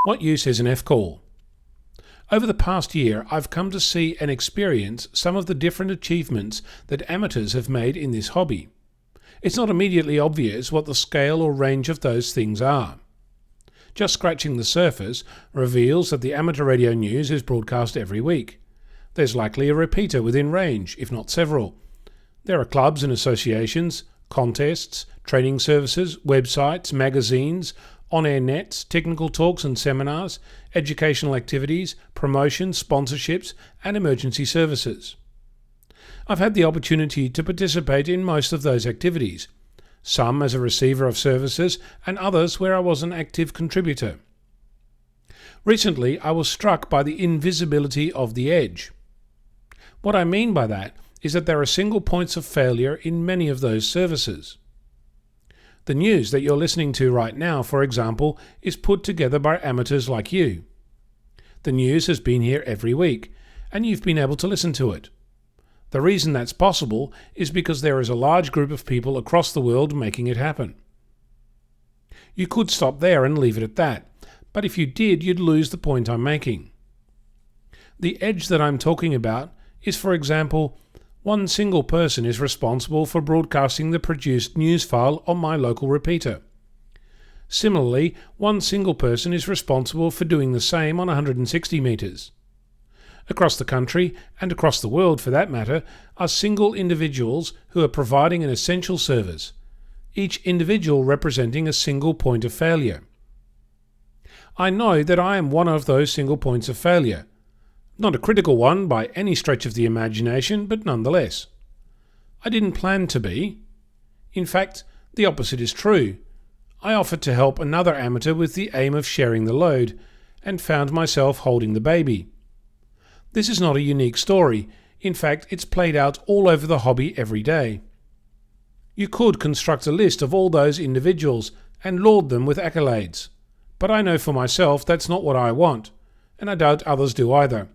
What use is an F-call? Over the past year, I've come to see and experience some of the different achievements that amateurs have made in this hobby. It's not immediately obvious what the scale or range of those things are. Just scratching the surface reveals that the amateur radio news is broadcast every week. There's likely a repeater within range, if not several. There are clubs and associations, contests, training services, websites, magazines, on-air nets, technical talks and seminars, educational activities, promotions, sponsorships, and emergency services. I've had the opportunity to participate in most of those activities, some as a receiver of services and others where I was an active contributor. Recently, I was struck by the invisibility of the edge. What I mean by that is that there are single points of failure in many of those services. The news that you're listening to right now, for example, is put together by amateurs like you. The news has been here every week, and you've been able to listen to it. The reason that's possible is because there is a large group of people across the world making it happen. You could stop there and leave it at that, but if you did, you'd lose the point I'm making. The edge that I'm talking about is, for example, one single person is responsible for broadcasting the produced news file on my local repeater. Similarly, one single person is responsible for doing the same on 160 meters. Across the country, and across the world for that matter, are single individuals who are providing an essential service, each individual representing a single point of failure. I know that I am one of those single points of failure. Not a critical one by any stretch of the imagination, but nonetheless. I didn't plan to be. In fact, the opposite is true. I offered to help another amateur with the aim of sharing the load, and found myself holding the baby. This is not a unique story. In fact, it's played out all over the hobby every day. You could construct a list of all those individuals and laud them with accolades. But I know for myself that's not what I want, and I doubt others do either.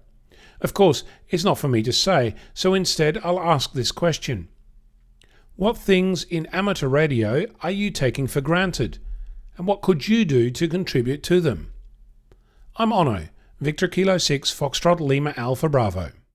Of course, it's not for me to say, so instead I'll ask this question. What things in amateur radio are you taking for granted, and what could you do to contribute to them? I'm Onno, Victor Kilo 6 Foxtrot Lima Alpha Bravo.